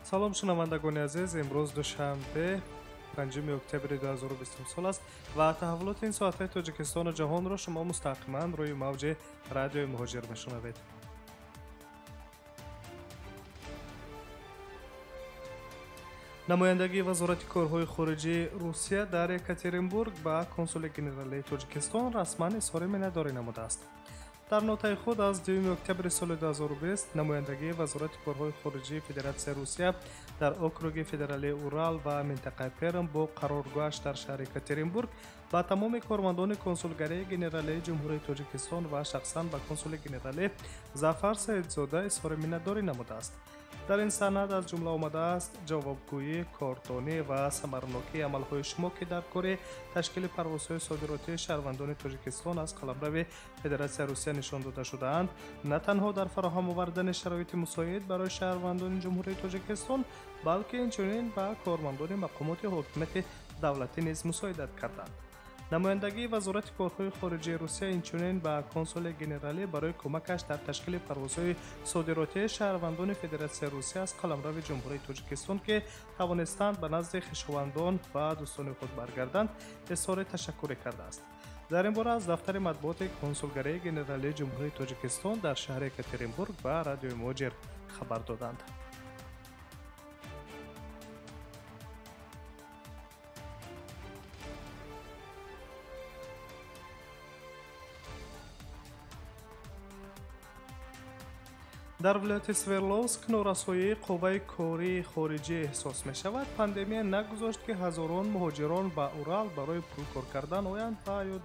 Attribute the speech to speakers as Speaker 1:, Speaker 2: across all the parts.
Speaker 1: салом шунавандагони азиз, имрӯз душанбе 5 октябри 2020 сол аст ва таҳаввулоти ин соатҳои тоҷикистону ҷаҳонро шумо мустақиман рӯи мавҷи радиои муҳоҷир мешунавед. намояндагии вазорати корҳои хориҷии Русия дар Екатеринбург ба консули генералии Тоҷикистон расман изҳори миннатдорӣ намудааст. дар нотаи худ аз 2 октябри соли 2020 намояндагии вазорати корҳои хориҷии Федератсияи Русия дар округи федералии Урал ва минтақаи Перм бо қароргоҳаш дар шаҳри Екатеринбург ба тамоми кормандони консулгарии генералии Ҷумҳурии Тоҷикистон ва шахсан ба консули генералӣ Зафар Саидзода изҳори миннатдорӣ намудааст. дар ин санад аз ҷумла омадааст ҷавобгӯӣ, кордонӣ ва самаранокии амалҳои шумо ки дар кори ташкили парвозҳои содиротии шаҳрвандони Тоҷикистон аз қаламрави Федератсияи Русия нишон дода шудаанд, на танҳо дар фароҳам овардани шароити мусоид барои шаҳрвандони Ҷумҳурии Тоҷикистон, балки инчунин ба кормандони мақомоти ҳокимияти давлатӣ низ мусоидат карданд. намояндагии вазорати корҳои хориҷии Русия инчунин ба консули генералӣ барои кӯмакаш дар ташкили парвозҳои содиротии шаҳрвандони Федератсияи Русия аз қаламрави Ҷумҳурии Тоҷикистон ки тавонистанд ба назди хишовандон ва дӯстони худ баргарданд, изҳори ташаккурӣ кардааст. дар ин бора аз дафтари матбуоти консулгарии генералии Ҷумҳурии Тоҷикистон дар шаҳри Екатеринбург ба радиои муҳоҷир хабар доданд. дар вилояти Свердловск норасоии қувваи кории хориҷӣ эҳсос мешавад. Пандемия нагузошт ки ҳазорон муҳоҷирон ба Урал барои пул кор кардан оянд ва ё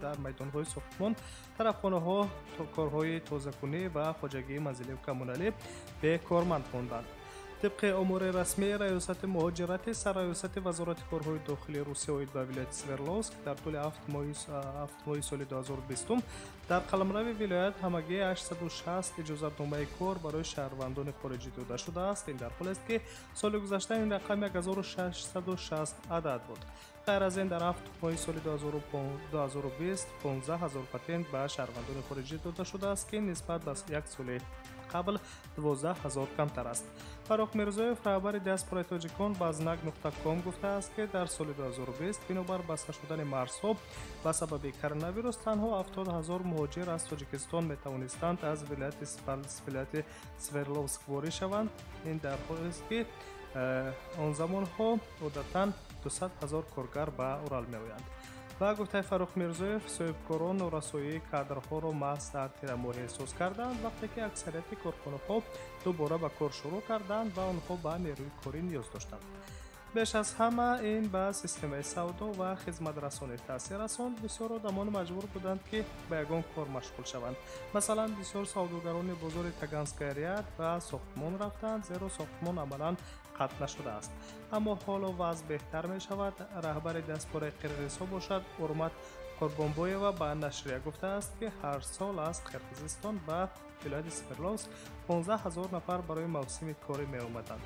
Speaker 1: дар майдонҳои сохтмон, тарабхонаҳо, корҳои тозакунӣ ва хоҷагии манзилию коммуналӣ бекорманд монданд. طبق امور رسمی ریاست مهاجرت سرریاست وزارت کارهای داخلی روسیه اوید به ولایت سوردلوفسک در طول 7 ماه سال 2020 در قلمرو ولایت همگی 860 اجازتنامه کار برای شهروندان خارجی داده شده است. این در حالی است که سال گذشته این رقم 1660 عدد بود. غیر از این در 7 ماه سال 2020 15000 پتنت به شهروندان خارجی داده شده است که نسبت به یک سال قبل 12000 کمتر است. فاروق میرزایف رهبر دیاسپورای تاجیکان به znag.com گفته است که در سال 2020 بنابر بسته شدن مرزها به سبب کرونا ویروس تنها 70000 مهاجر از تاجیکستان می توانستند از ولایت سوردلوفسک وارد شوند. این در حالی است که آن زمان ها عادتا 200000 کارگر به اورال می آیند. با گفته فاروق میرزایف، صاحبکاران نورسایی کادرها را محض در تیر ماه احساس کردند وقتی که اکثریت کارخانه‌ها دوباره به کار شروع کردند و آنها به نیروی کاری نیاز داشتند. بیش از همه این به سیستم سودا و خدمت رسانی تاثیر رساند. بسیار آدمان مجبور بودند که به یگان کار مشغول شوند. مثلا بسیار سوداگران بازار تگانسکای ریاد و ساختمان رفتند زیرا ساختمان عملاً قطع نشده است. اما حالا وضع بهتر می شود. رهبر دیاسپورای قرقیزها باشد حرمت قربانبویوا به نشریه گفته است که هر سال از قرقیزستان به ولایت سوردلوفسک 15000 نفر برای موسم کاری می آمدند.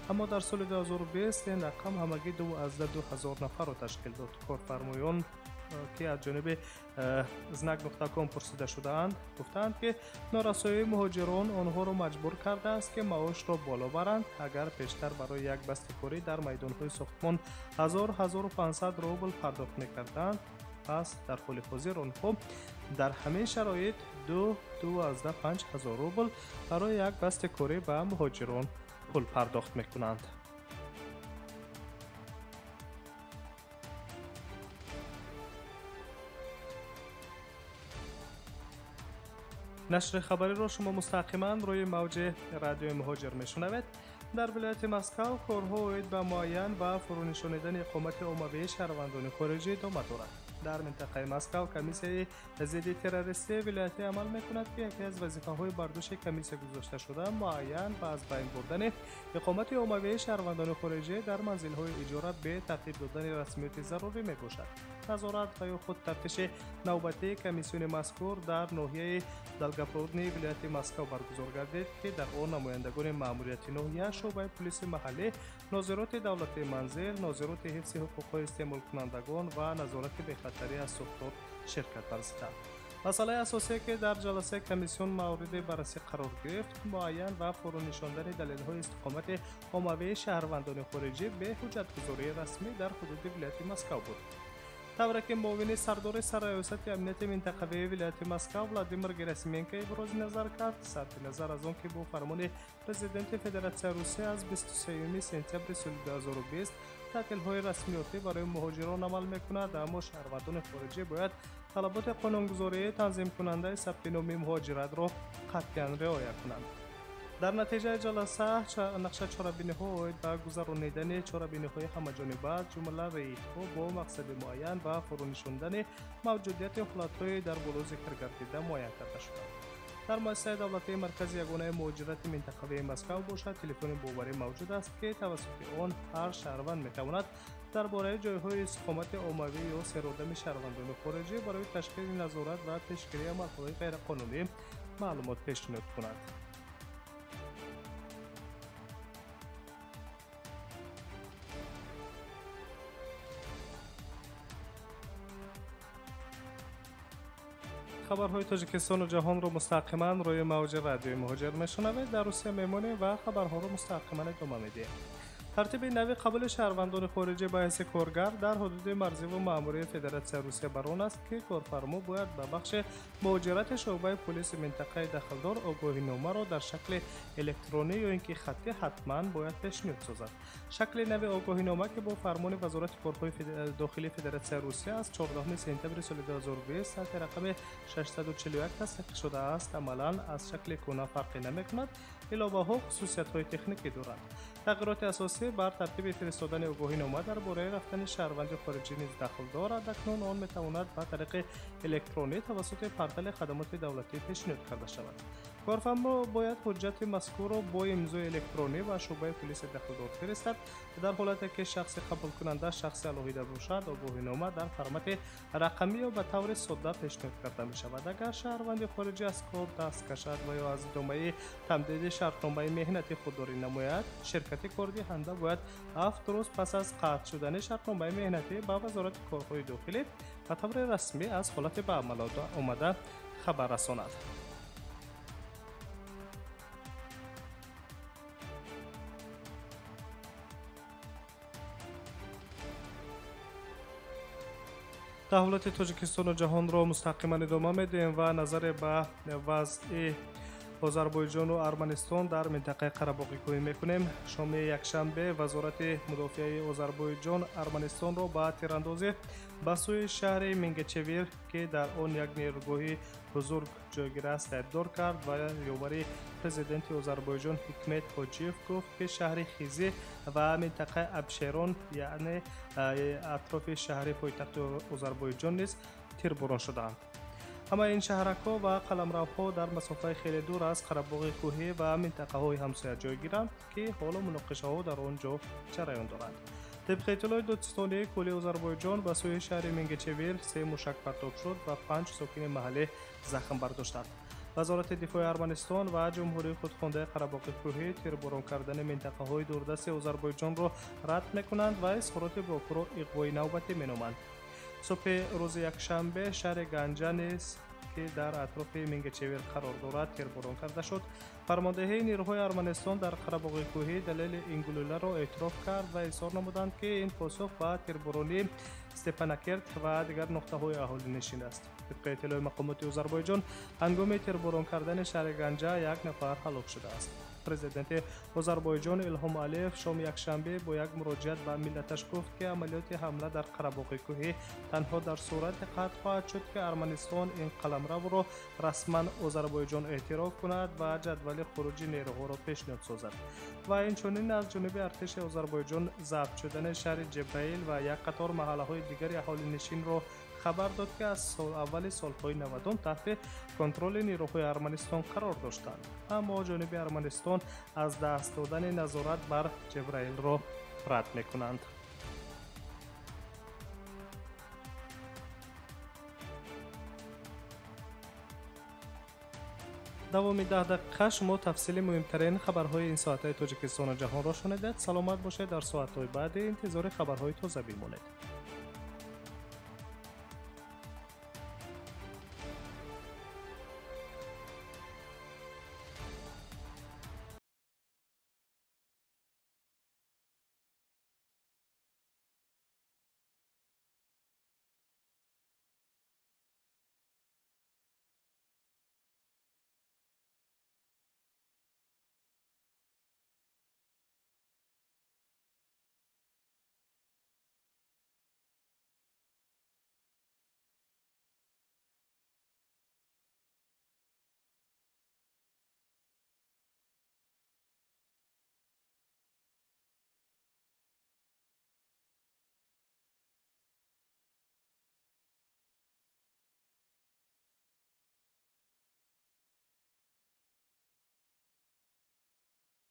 Speaker 1: اما در سال 2020 این رقم همگی 2000 نفر را تشکیل داد. کارفرمایان که از جانب znag.com پرسیده شدند گفتند که نارسایی مهاجران آنها را مجبور کرده است که معاش را بالا برند. اگر پیشتر برای یک بسته کاری در میدان‌های ساختمان 1500 روبل پرداخت می‌کردند، پس در حال حاضر آنها در همین شرایط 5000 روبل برای یک بسته کاری به مهاجران پول پرداخت می‌کنند. نشر خبری را شما مستقیما روی موج رادیوی مهاجر میشنوید. در ولایت مسکو کارها اوید به معین و فرونشانیدن اقامت عمومی شهروندان خارجی ادامه دارد. در منطقه مسکو کمیسیون ضد تروریستی ولایت عمل میکند که یکی از وظیفه‌های برداشت کمیسیون گذاشته شده معین و از بین بردن اقامت عمومی شهروندان خارجی در منزل‌های اجاره به ترتیب دادن رسمیات ضروری میباشد. نظارت و یا خود تفتیش نوبتی کمیسیون مذکور در ناحیه دلگاپرودنی ولایت مسکو برگزار گردید که در آن نمایندگان مأموریت ناحیه، شعبه پلیس محلی، ناظرات دولت منزل، ناظرات حفظ حقوق استعمال کنندگان و نظارت به خطری از ساختار شرکت ورزیدند. مسئله اساسی که در جلسه کمیسیون مورد بررسی قرار گرفت معین و فرونشاندن دلیل‌های استقامت عمومی شهروندان خارجی به حجت‌گذاری رسمی در حدود ولایت مسکو بود. طوری که معاون سردار سرایست امنیت منطقوی ولایت مسکو ولادیمیر گراسیمنکو ابراز نظر کرد صرف نظر از آنکه با فرمان پرزیدنت فدراسیون روسیه از 23 سپتامبر سال 2020 تعطیل‌های رسمیاتی برای مهاجران عمل می‌کند، اما شهروندان خارجی باید طلبات قانونگذاری تنظیم کننده ثبت نام مهاجرت را قطعاً رعایت کنند. در نتیجه جلسه نقشه چاره‌بینی‌ها اومد به گذرانیدن چاره‌بینی‌های همه‌جانبه از جمله ریت‌ها با مقصد معین و فرونشاندن موجودیت حالت‌های در بالا ذکر گردیده معین کرده شده. در مؤسسه دولتی مرکز یگانه مهاجرت منطقوی مسکو باشد تلفن باوری موجود است که توسط آن هر شهروند می‌تواند درباره جای‌های استقامت عمومی یا سرادم شهروندان خارجی برای تشکیل نظارت و پیشگیری عمل‌های غیرقانونی معلومات پیشنهاد کند. خبرهای تاجیکستان و جهان را مستقیما روی موج رادیوی مهاجر میشنوید. در روسیه میمانیم و خبرها را مستقیما ادامه میدیم. ترتیب نوی قبول شهروندان خارجی به حیث کارگر در حدود مرزی و مأموری فدراسیون روسیه بر آن است که کارفرما باید به بخش مهاجرت شعبه پلیس منطقه دخلدار آگاهینامه را در شکل الکترونی یا اینکه خطی حتما باید پیشنهاد سازد. شکل نوی آگاهینامه که با فرمان وزارت کارهای داخلی فدراسیون روسیه از 14 سپتامبر سال 2020 تحت رقم 641 تصدیق شده است عملاً از شکل کهنه فرقی نمی‌کند، علاوه‌ها خصوصیت‌های تکنیکی دارد. تغییرات اساسی بر ترتیب فرستادن آگاهینامه درباره رفتن شهروند خارجی نیز دخل دارد. اکنون آن میتواند به طریق الکترونی توسط پورتال خدمات دولتی پیشنهاد کرده شود. کارفرما باید حجت مذکور را با امضای الکترونی و شعبه پلیس دخلدار فرستد. در حالتی که شخص قبول کننده شخص علایقه باشد آگاهینامه در فرمت رقمی یا به طور ساده پیشنهاد کرده می شود. اگر شهروند خارجی از کار دست کشد و یا از ادامه تمدید شرطنامه مهنتی خودداری نماید، شرکت کاردهنده باید 7 روز پس از قطع شدن شرطنامه مهنتی به وزارت کارهای داخلی به طور رسمی از حالت به عمل آمده خبر رساند. تحولات تاجیکستان و جهان را مستقیما ادامه میدیم و نظر به وضع آذربایجان و ارمنستان در منطقه قره‌باغ کوهی میکنیم. شام یکشنبه وزارت مدافع آذربایجان ارمنستان را به تیراندازی به سوی شهر منگچویر که در آن یک نیروگاه بزرگ جایگیر است تبدیل کرد و یاوری پرزیدنت آذربایجان حکمت حاجیف گفت که شهر خیزی و منطقه ابشیران یعنی اطراف شهر پایتخت آذربایجان نیز تیرباران شدند. اما این شهرک‌ها و قلمروها در مسافه خیلی دور از قره‌باغ کوهی و منطقه‌های همسایه جای گیرند که حالا مناقشه‌ها در آنجا جریان دارند. طبق اطلاع دادستانی کلی آذربایجان به سوی شهر منگچویر 3 موشک پرتاب شد و 5 ساکن محلی زخم برداشتند. وزارت دفاع ارمنستان و جمهوری خودخوانده قره‌باغ کوهی تیرباران کردن منطقه‌های دوردست آذربایجان را رد می‌کنند و اظهارات باکو را اغوای نوبتی می‌نامند. صبح روز یکشنبه شهر گنجه نیز که در اطراف منگچویر قرار دارد تیرباران کرده شد. فرماندهی نیروهای ارمنستان در قره‌باغ کوهی دلیل این گلوله را اعتراف کرد و اظهار نمودند که این پاسخ به تیربارانی استپاناکرت و دیگر نقطه‌های اهالی نشین است. طبق اطلاع مقامات آذربایجان هنگام تیرباران کردن شهر گنجه یک نفر هلاک شده است. پرزیدنت آذربایجان الهام علیف شام یکشنبه با یک مراجعت به ملتش گفت که عملیات حمله در قره‌باغ کوهی تنها در صورت قطع خواهد شد که ارمنستان این قلمرو را رسما آذربایجان اعتراف کند و جدول خروج نیروها را پیشنهاد سازد و اینچنین از جانب ارتش آذربایجان ضبط شدن شهر جبرائیل و یک قطار محله‌های دیگر اهالی نشین را خبر داد که از اول سالهای 90 تحت کنترل نیروهای ارمنستان قرار داشتند، اما جانب ارمنستان از دست دادن نظارت بر جبرائیل را رد می‌کنند. دوام 10 دقیقه شما تفصیل مهمترین خبرهای این ساعت تاجیکستان و جهان را شنیدید. سلامت باشید. در ساعت‌های بعد انتظار خبرهای تازه بمانید.